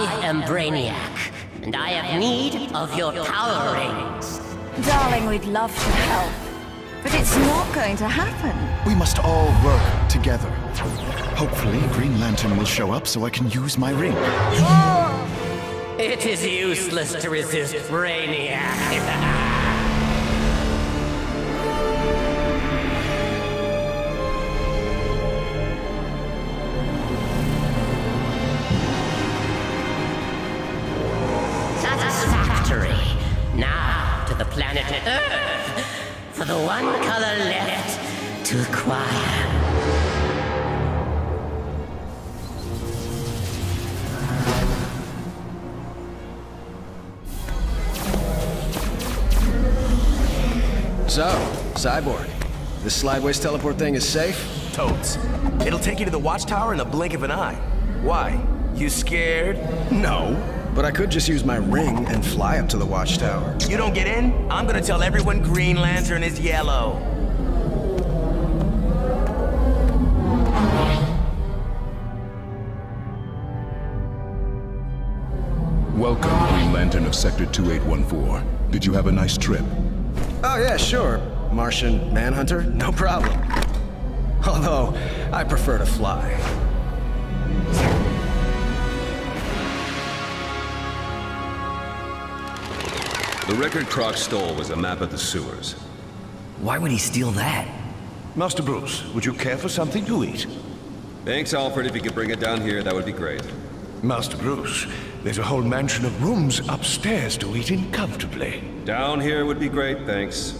am Brainiac, and I have need of your power rings. Darling, we'd love to help, but it's not going to happen. We must all work together. Hopefully, Green Lantern will show up so I can use my ring. It is useless to resist Brainiac. Now to the planet Earth, for the one color left to acquire. So, Cyborg, this slideways teleport thing is safe? Totes. It'll take you to the watchtower in the blink of an eye. Why? You scared? No. But I could just use my ring and fly up to the watchtower. You don't get in? I'm gonna tell everyone Green Lantern is yellow. Welcome, Green Lantern of Sector 2814. Did you have a nice trip? Oh yeah, sure. Martian Manhunter, no problem. Although, I prefer to fly. The record Croc stole was a map of the sewers. Why would he steal that? Master Bruce, would you care for something to eat? Thanks, Alfred. If you could bring it down here, that would be great. Master Bruce, there's a whole mansion of rooms upstairs to eat in comfortably. Down here would be great, thanks.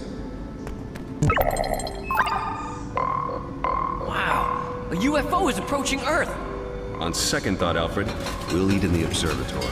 Wow, a UFO is approaching Earth. On second thought, Alfred, we'll eat in the observatory.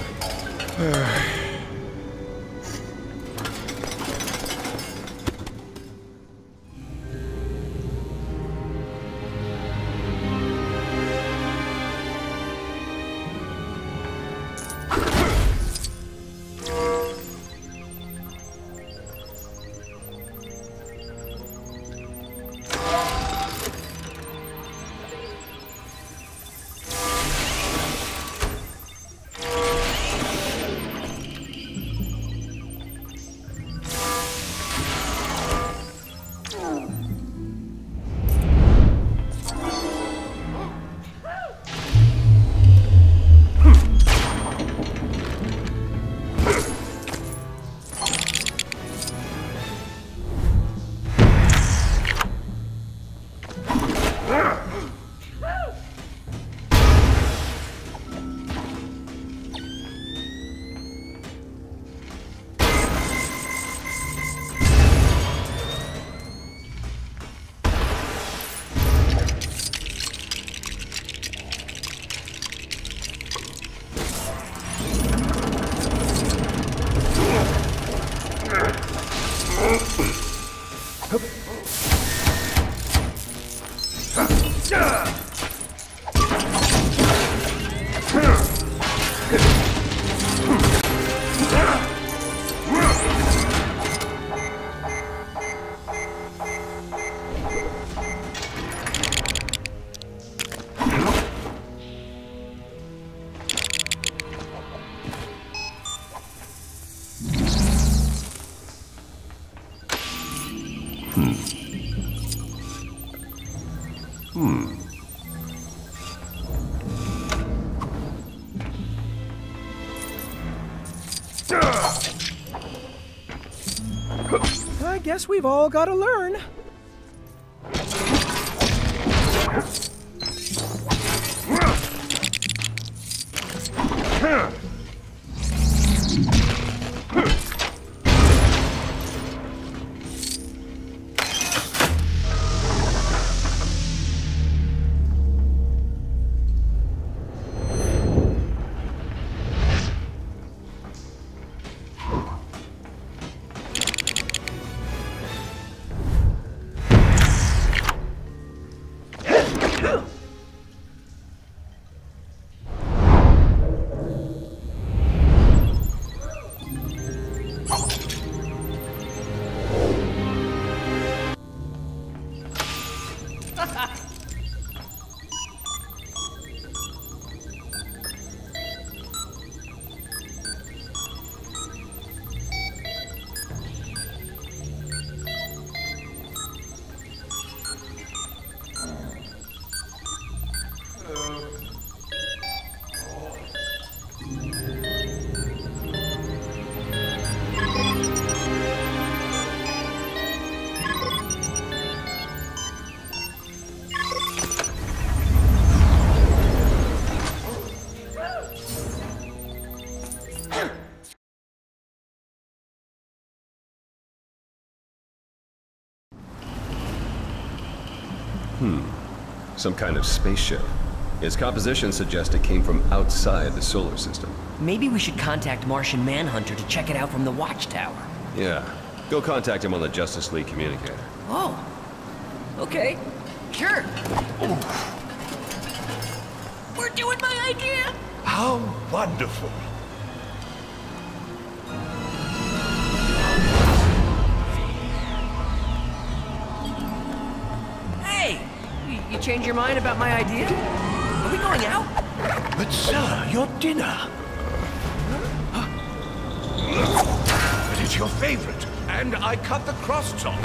I guess we've all got to learn. Some kind of spaceship. Its composition suggests it came from outside the solar system. Maybe we should contact Martian Manhunter to check it out from the watchtower. Yeah. Go contact him on the Justice League communicator. Oh. Okay. Sure. We're doing my idea! How wonderful. Hey! You change your mind about my idea? Are we going out? But sir, your dinner. But it's your favorite, and I cut the crusts off.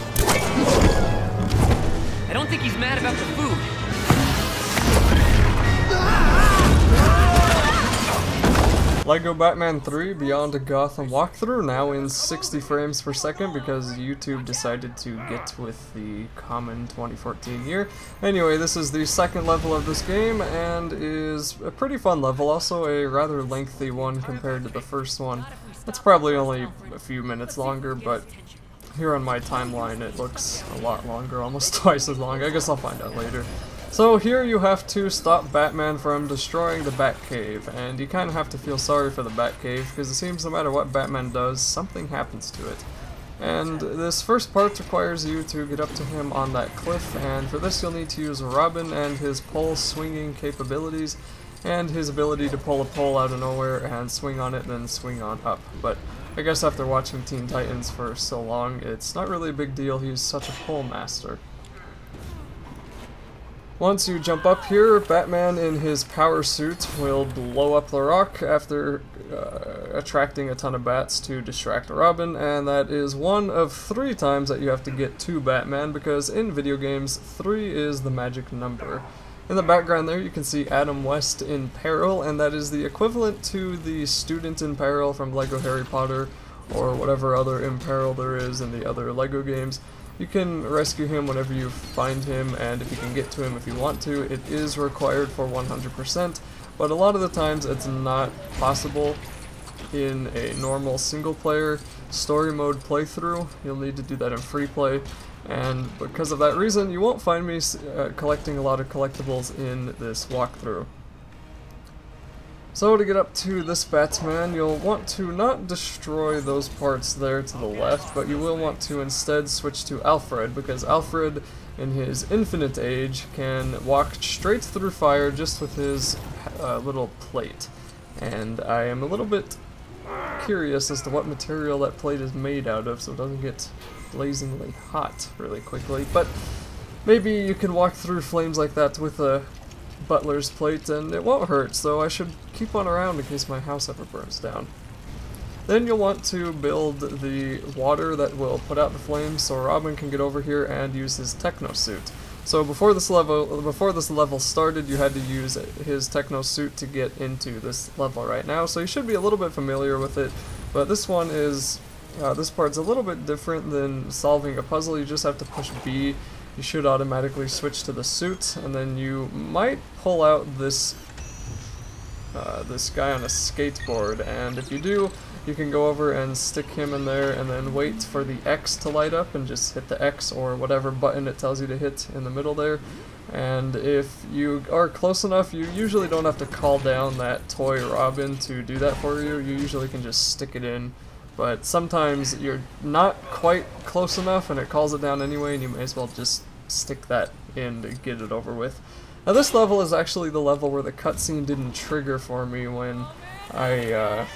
I don't think he's mad about the food. Lego Batman 3 Beyond Gotham walkthrough, now in 60 frames per second because YouTube decided to get with the common 2014 year. Anyway, this is the second level of this game and is a pretty fun level, also a rather lengthy one compared to the first one. It's probably only a few minutes longer, but here on my timeline it looks a lot longer, almost twice as long. I guess I'll find out later. So here you have to stop Batman from destroying the Batcave, and you kind of have to feel sorry for the Batcave, because it seems no matter what Batman does, something happens to it. And this first part requires you to get up to him on that cliff, and for this you'll need to use Robin and his pole swinging capabilities, and his ability to pull a pole out of nowhere and swing on it and then swing on up. But I guess after watching Teen Titans for so long, it's not really a big deal, he's such a pole master. Once you jump up here, Batman in his power suit will blow up the rock after attracting a ton of bats to distract Robin, and that is one of 3 times that you have to get to Batman, because in video games, 3 is the magic number. In the background there you can see Adam West in peril, and that is the equivalent to the student in peril from Lego Harry Potter, or whatever other in peril there is in the other Lego games. You can rescue him whenever you find him, and if you can get to him if you want to. It is required for 100%, but a lot of the times it's not possible in a normal single-player story mode playthrough. You'll need to do that in free play, and because of that reason, you won't find me collecting a lot of collectibles in this walkthrough. So to get up to this Batman, you'll want to not destroy those parts there to the left, but you will want to instead switch to Alfred, because Alfred, in his infinite age, can walk straight through fire just with his little plate. And I am a little bit curious as to what material that plate is made out of, so it doesn't get blazingly hot really quickly. But maybe you can walk through flames like that with a butler's plate and it won't hurt, so I should keep one around in case my house ever burns down. Then you'll want to build the water that will put out the flames so Robin can get over here and use his techno suit. So before this level started, you had to use his techno suit to get into this level right now, so you should be a little bit familiar with it, but this one is this part's a little bit different than solving a puzzle. You just have to push B. You should automatically switch to the suit, and then you might pull out this this guy on a skateboard, and if you do, you can go over and stick him in there and then wait for the X to light up and just hit the X or whatever button it tells you to hit in the middle there. And if you are close enough, you usually don't have to call down that toy Robin to do that for you. You usually can just stick it in. But sometimes you're not quite close enough and it calls it down anyway, and you may as well just stick that in to get it over with. Now this level is actually the level where the cutscene didn't trigger for me when I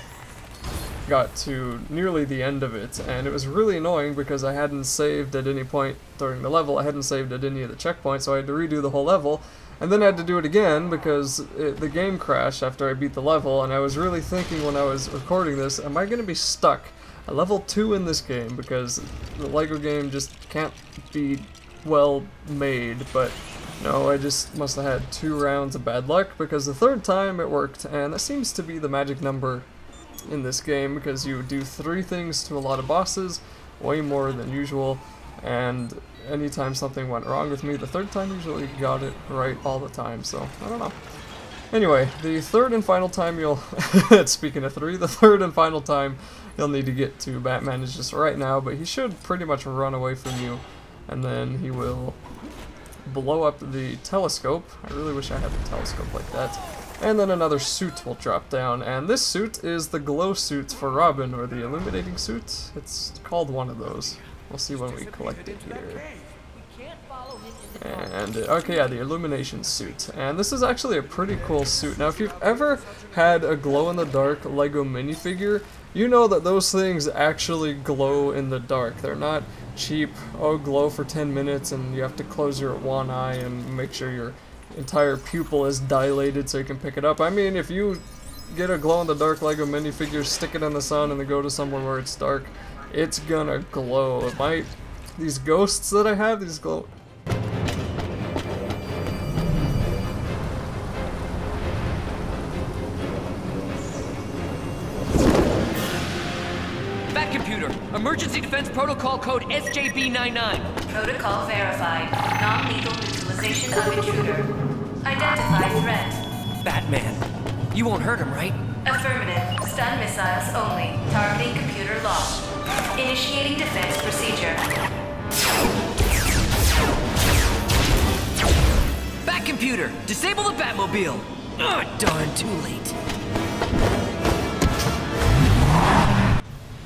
got to nearly the end of it, and it was really annoying because I hadn't saved at any point during the level. I hadn't saved at any of the checkpoints, so I had to redo the whole level, and then I had to do it again because the game crashed after I beat the level, and I was really thinking when I was recording this, am I going to be stuck at level 2 in this game, because the LEGO game just can't be well made. But no, I just must have had 2 rounds of bad luck, because the 3rd time it worked, and that seems to be the magic number in this game, because you do 3 things to a lot of bosses, way more than usual, and anytime something went wrong with me, the 3rd time usually got it right all the time, so I don't know. Anyway, the 3rd and final time you'll, speaking of 3, the 3rd and final time you'll need to get to Batman is just right now, but he should pretty much run away from you, and then he will blow up the telescope. I really wish I had a telescope like that. And then another suit will drop down, and this suit is the glow suit for Robin, or the illuminating suit. It's called one of those. We'll see when we collect it here. And, okay, yeah, the illumination suit. And this is actually a pretty cool suit. Now, if you've ever had a glow-in-the-dark Lego minifigure, you know that those things actually glow in the dark. They're not cheap, oh, glow for 10 minutes and you have to close your one eye and make sure your entire pupil is dilated so you can pick it up. I mean, if you get a glow-in-the-dark Lego minifigure, stick it in the sun, and then go to somewhere where it's dark, it's gonna glow. These ghosts that I have, these glow... Computer, emergency defense protocol code SJB99. Protocol verified. Non-lethal neutralization of intruder. Identify threat. Batman. You won't hurt him, right? Affirmative. Stun missiles only. Targeting computer lost. Initiating defense procedure. Bat computer, disable the Batmobile. Oh, darn, too late.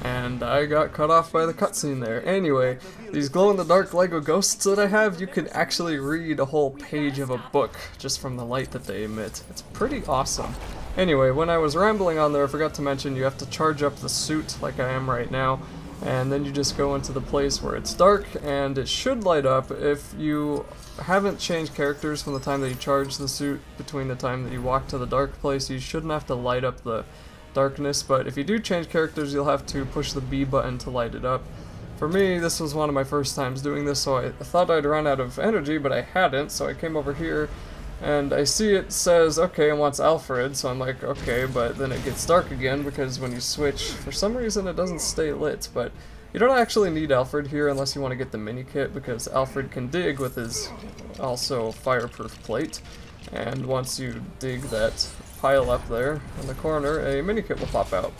And I got cut off by the cutscene there. Anyway, these glow-in-the-dark Lego ghosts that I have, you can actually read a whole page of a book just from the light that they emit. It's pretty awesome. Anyway, when I was rambling on there, I forgot to mention you have to charge up the suit like I am right now, and then you just go into the place where it's dark, and it should light up. If you haven't changed characters from the time that you charge the suit between the time that you walk to the dark place, you shouldn't have to light up the darkness, but if you do change characters, you'll have to push the B button to light it up. For me, this was one of my first times doing this, so I thought I'd run out of energy, but I hadn't, so I came over here, and I see it says, okay, it wants Alfred, so I'm like, okay, but then it gets dark again, because when you switch, for some reason it doesn't stay lit, but you don't actually need Alfred here unless you want to get the mini kit, because Alfred can dig with his also fireproof plate, and once you dig that pile up there in the corner, a mini kit will pop out.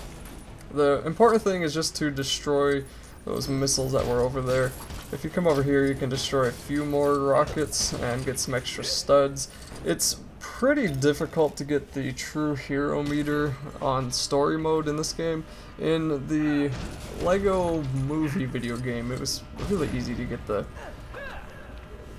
The important thing is just to destroy those missiles that were over there. If you come over here, you can destroy a few more rockets and get some extra studs. It's pretty difficult to get the true hero meter on story mode in this game. In the Lego movie video game, it was really easy to get the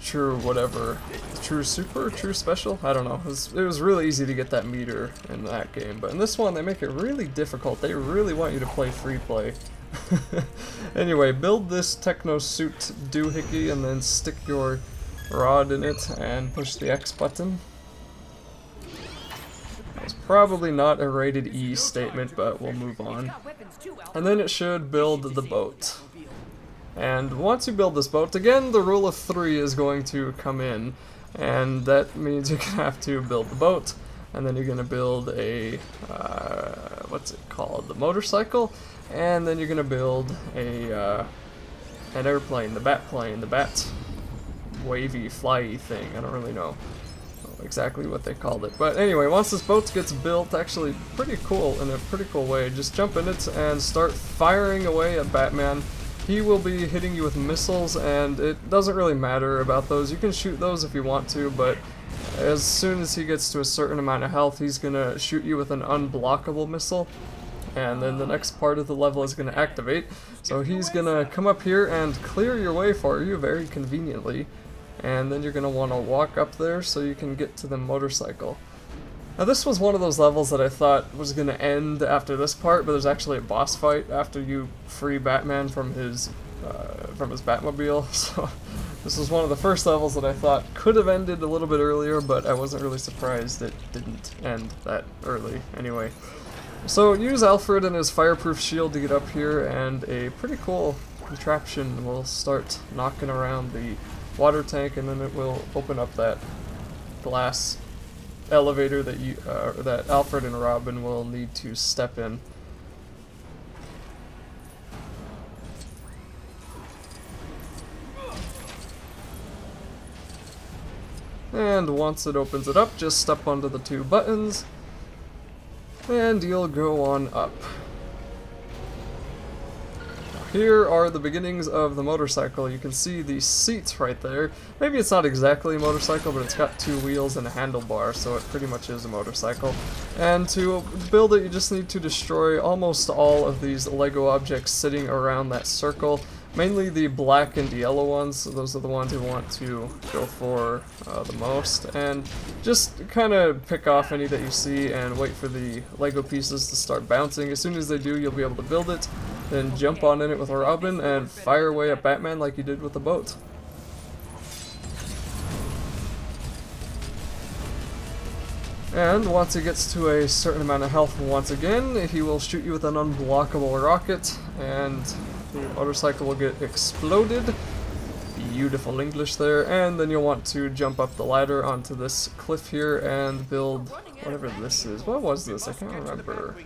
true whatever, true super, true special, I don't know. It was really easy to get that meter in that game, but in this one they make it really difficult. They really want you to play free play. Anyway, build this techno suit doohickey and then stick your rod in it and push the X button. It's probably not a rated E statement, but we'll move on. And then it should build the boat. And once you build this boat, again, the rule of 3 is going to come in, and that means you're going to have to build the boat, and then you're going to build a, what's it called, the motorcycle, and then you're going to build a, an airplane, the Batplane, the Bat wavy, flyy thing. I don't really know exactly what they called it. But anyway, once this boat gets built, actually pretty cool, in a pretty cool way, just jump in it and start firing away at Batman. He will be hitting you with missiles, and it doesn't really matter about those. You can shoot those if you want to, but as soon as he gets to a certain amount of health, he's gonna shoot you with an unblockable missile, and then the next part of the level is gonna activate. So he's gonna come up here and clear your way for you very conveniently, and then you're gonna want to walk up there so you can get to the motorcycle. Now this was one of those levels that I thought was going to end after this part, but there's actually a boss fight after you free Batman from his Batmobile, so this was one of the first levels that I thought could have ended a little bit earlier, but I wasn't really surprised it didn't end that early. Anyway, so use Alfred and his fireproof shield to get up here, and a pretty cool contraption will start knocking around the water tank, and then it will open up that glass elevator that that Alfred and Robin will need to step in. And once it opens it up, just step onto the 2 buttons, and you'll go on up. Here are the beginnings of the motorcycle. You can see the seats right there. Maybe it's not exactly a motorcycle, but it's got 2 wheels and a handlebar, so it pretty much is a motorcycle. And to build it, you just need to destroy almost all of these Lego objects sitting around that circle. Mainly the black and yellow ones, those are the ones you want to go for the most. And just kind of pick off any that you see and wait for the Lego pieces to start bouncing. As soon as they do, you'll be able to build it, then jump on in it with a Robin and fire away at Batman like you did with the boat. And once he gets to a certain amount of health once again, he will shoot you with an unblockable rocket, and the motorcycle will get exploded. Beautiful English there. And then you'll want to jump up the ladder onto this cliff here and build whatever this is. What was this? I can't remember.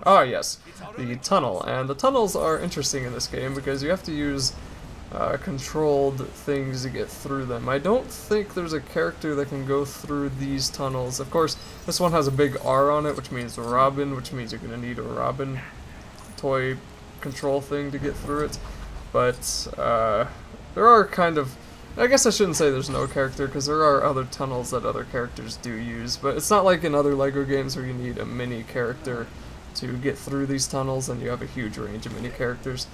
Yes, the tunnel. And the tunnels are interesting in this game because you have to use controlled things to get through them. I don't think there's a character that can go through these tunnels. Of course, this one has a big R on it, which means Robin, which means you're going to need a Robin toy control thing to get through it. But there are kind of, I guess I shouldn't say there's no character, because there are other tunnels that other characters do use, but it's not like in other LEGO games where you need a mini character to get through these tunnels and you have a huge range of mini characters.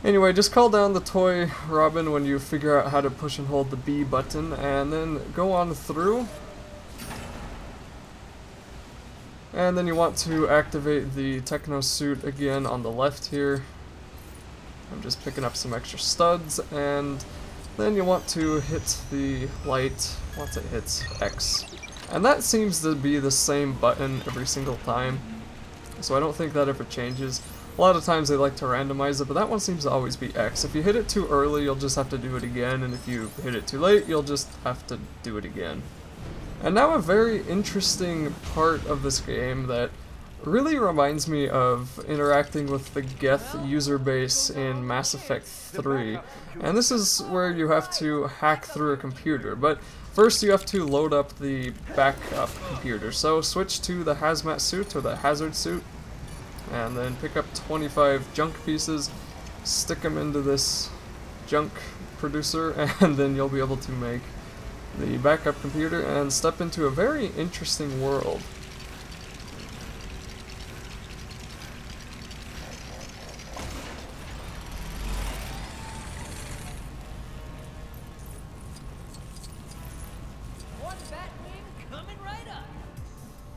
Anyway, just call down the toy Robin when you figure out how to push and hold the B button, and then go on through. And then you want to activate the Techno suit again on the left here. I'm just picking up some extra studs, and then you want to hit the light once it hits X. And that seems to be the same button every single time, so I don't think that ever changes. A lot of times they like to randomize it, but that one seems to always be X. If you hit it too early, you'll just have to do it again, and if you hit it too late, you'll just have to do it again. And now a very interesting part of this game that really reminds me of interacting with the Geth user base in Mass Effect 3. And this is where you have to hack through a computer, but first you have to load up the backup computer. So switch to the hazmat suit, or the hazard suit, and then pick up 25 junk pieces, stick them into this junk producer, and then you'll be able to make the backup computer and step into a very interesting world.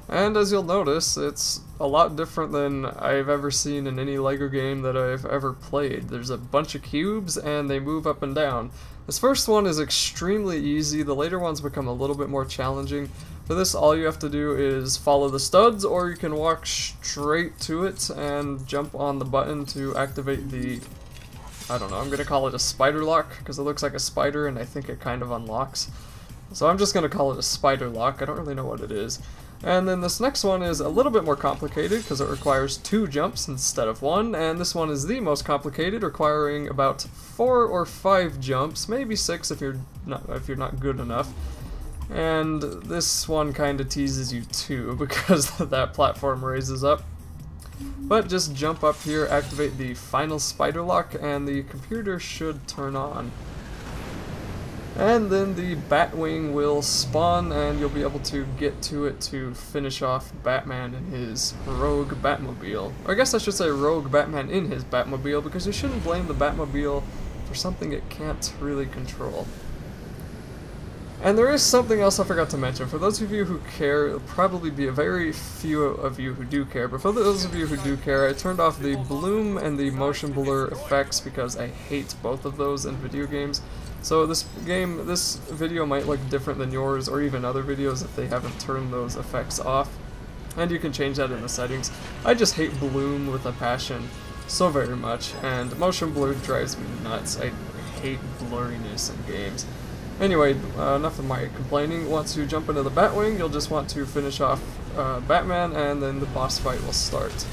And as you'll notice, it's a lot different than I've ever seen in any LEGO game that I've ever played. There's a bunch of cubes and they move up and down. This first one is extremely easy, the later ones become a little bit more challenging. For this, all you have to do is follow the studs, or you can walk straight to it and jump on the button to activate the, I don't know, I'm going to call it a spider lock, because it looks like a spider and I think it kind of unlocks. So I'm just going to call it a spider lock, I don't really know what it is. And then this next one is a little bit more complicated because it requires 2 jumps instead of 1, and this one is the most complicated, requiring about 4 or 5 jumps, maybe 6 if you're not good enough. And this one kind of teases you too because that platform raises up. But just jump up here, activate the final spider lock, and the computer should turn on. And then the Batwing will spawn, and you'll be able to get to it to finish off Batman in his rogue Batmobile. Or I guess I should say rogue Batman in his Batmobile, because you shouldn't blame the Batmobile for something it can't really control. And there is something else I forgot to mention. For those of you who care, it'll probably be a very few of you who do care, but for those of you who do care, I turned off the bloom and the motion blur effects because I hate both of those in video games. So this video might look different than yours, or even other videos if they haven't turned those effects off. And you can change that in the settings. I just hate bloom with a passion so very much, and motion blur drives me nuts. I hate blurriness in games. Anyway, enough of my complaining. Once you jump into the Batwing, you'll just want to finish off Batman, and then the boss fight will start.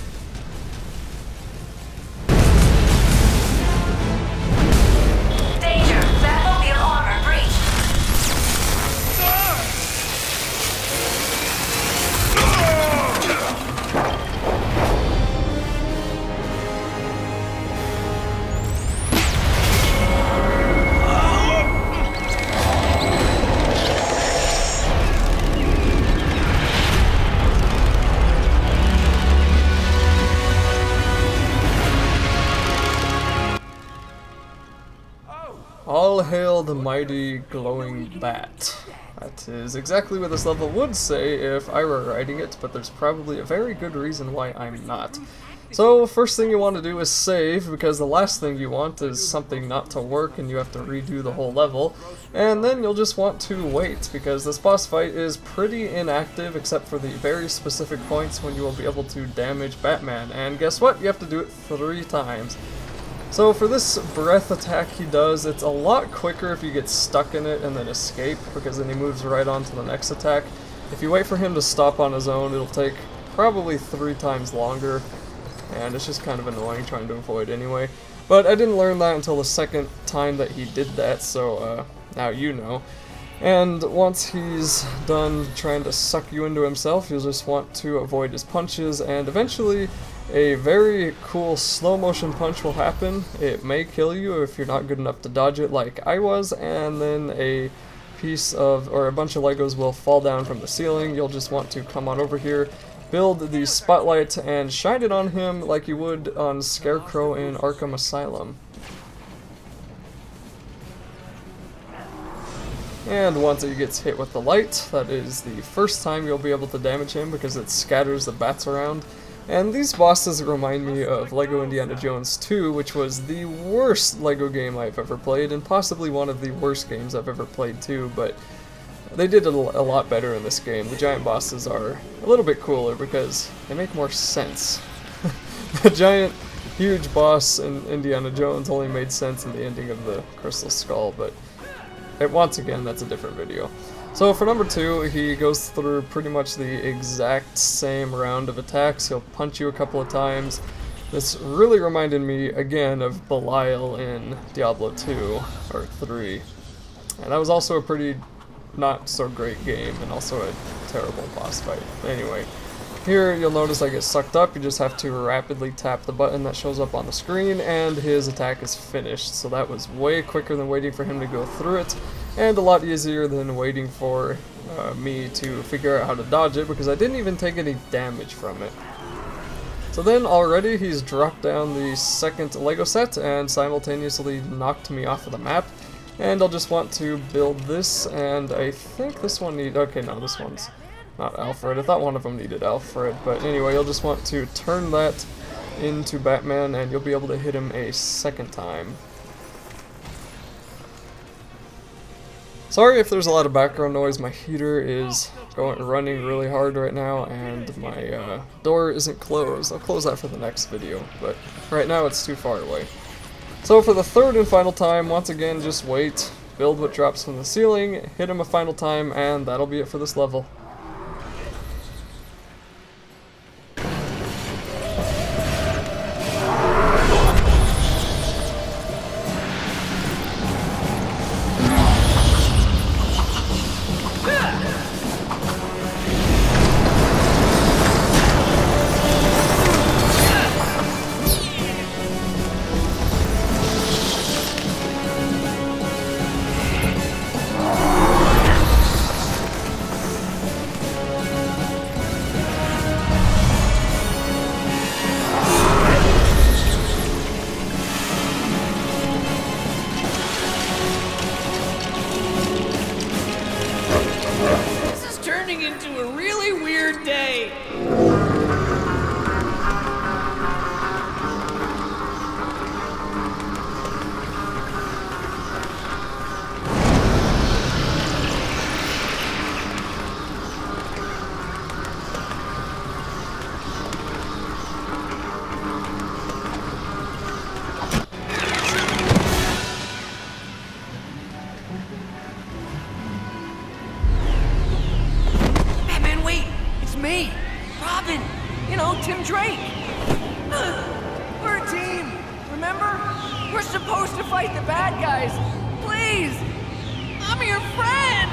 All hail the mighty glowing bat. That is exactly what this level would say if I were writing it, but there's probably a very good reason why I'm not. So, first thing you want to do is save, because the last thing you want is something not to work and you have to redo the whole level. And then you'll just want to wait, because this boss fight is pretty inactive except for the very specific points when you will be able to damage Batman. And guess what? You have to do it 3 times. So for this breath attack he does, it's a lot quicker if you get stuck in it and then escape, because then he moves right on to the next attack. If you wait for him to stop on his own, it'll take probably 3 times longer, and it's just kind of annoying trying to avoid anyway. But I didn't learn that until the second time that he did that, so now you know. And once he's done trying to suck you into himself, you'll just want to avoid his punches, and eventually a very cool slow motion punch will happen. It may kill you if you're not good enough to dodge it like I was, and then a piece of, or a bunch of Legos will fall down from the ceiling. You'll just want to come on over here, build the spotlight, and shine it on him like you would on Scarecrow in Arkham Asylum. And once he gets hit with the light, that is the first time you'll be able to damage him because it scatters the bats around. And these bosses remind me of LEGO Indiana Jones 2, which was the worst LEGO game I've ever played, and possibly one of the worst games I've ever played too, but they did it a lot better in this game. The giant bosses are a little bit cooler because they make more sense. The giant, huge boss in Indiana Jones only made sense in the ending of the Crystal Skull, but once again, that's a different video. So for number 2, he goes through pretty much the exact same round of attacks. He'll punch you a couple of times. This really reminded me, again, of Belial in Diablo 2, or 3. And that was also a pretty not so great game, and also a terrible boss fight. Anyway, here you'll notice I get sucked up. You just have to rapidly tap the button that shows up on the screen, and his attack is finished. So that was way quicker than waiting for him to go through it, and a lot easier than waiting for me to figure out how to dodge it, because I didn't even take any damage from it. So then already he's dropped down the second Lego set and simultaneously knocked me off of the map. And I'll just want to build this, and I think this one okay, no, this one's not Alfred. I thought one of them needed Alfred, but anyway, you'll just want to turn that into Batman, and you'll be able to hit him a second time. Sorry if there's a lot of background noise. My heater is running really hard right now, and my door isn't closed. I'll close that for the next video, but right now it's too far away. So for the third and final time, once again, just wait, build what drops from the ceiling, hit him a final time, and that'll be it for this level. Into a really weird day. Me, Robin, you know, Tim Drake. We're a team, remember? We're supposed to fight the bad guys. Please, I'm your friend.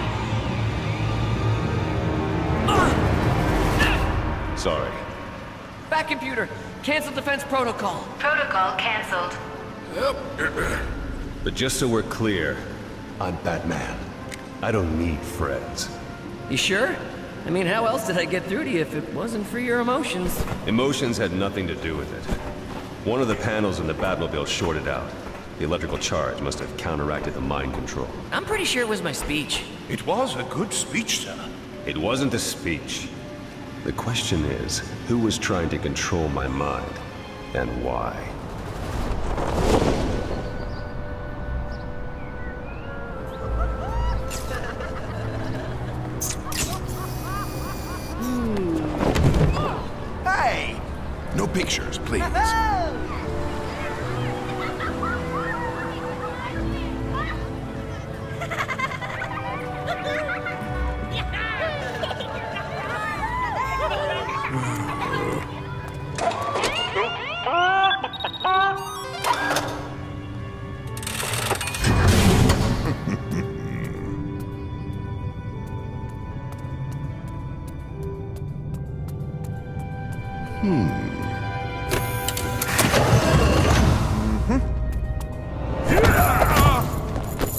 Sorry. Back computer, cancel defense protocol. Protocol canceled. But just so we're clear, I'm Batman. I don't need friends. You sure? I mean, how else did I get through to you if it wasn't for your emotions? Emotions had nothing to do with it. One of the panels in the Batmobile shorted out. The electrical charge must have counteracted the mind control. I'm pretty sure it was my speech. It was a good speech, sir. It wasn't the speech. The question is, who was trying to control my mind, and why? Hey! No pictures, please.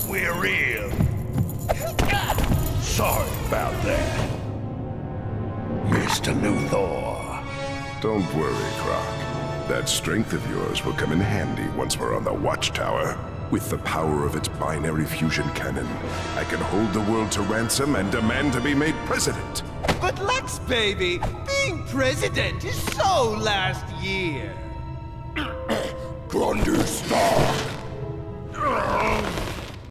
We're in. Sorry about that, Mr. Luthor. Don't worry, Croc. That strength of yours will come in handy once we're on the Watchtower. With the power of its binary fusion cannon, I can hold the world to ransom and demand to be made president. But Lex, baby, being president is so last year. Grundy Stark.